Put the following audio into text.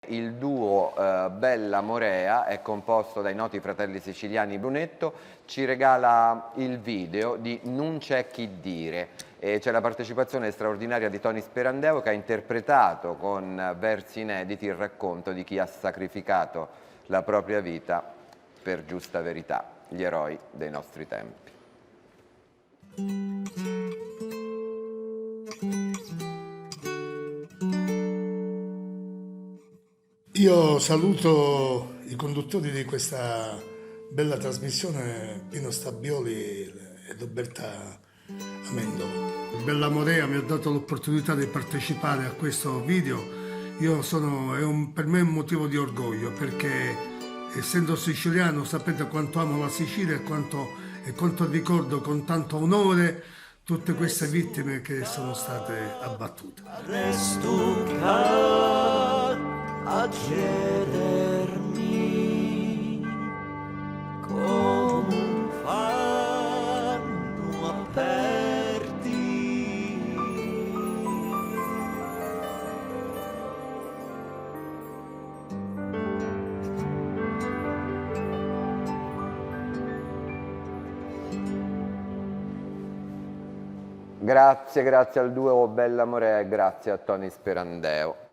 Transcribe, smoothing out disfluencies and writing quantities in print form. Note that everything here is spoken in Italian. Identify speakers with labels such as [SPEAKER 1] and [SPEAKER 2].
[SPEAKER 1] Il duo Bella Morea è composto dai noti fratelli siciliani Brunetto, ci regala il video di Non c'è chi dire e c'è la partecipazione straordinaria di Tony Sperandeo che ha interpretato con versi inediti il racconto di chi ha sacrificato la propria vita per giusta verità, gli eroi dei nostri tempi.
[SPEAKER 2] Io saluto i conduttori di questa bella trasmissione, Pino Stabioli e Roberta Amendolo. Bella Morea mi ha dato l'opportunità di partecipare a questo video. Per me è un motivo di orgoglio perché essendo siciliano sapete quanto amo la Sicilia e quanto ricordo con tanto onore tutte queste vittime che sono state abbattute.
[SPEAKER 3] A chiedermi come un fanno aperti.
[SPEAKER 1] Grazie al duo Bella Morea e grazie a Tony Sperandeo.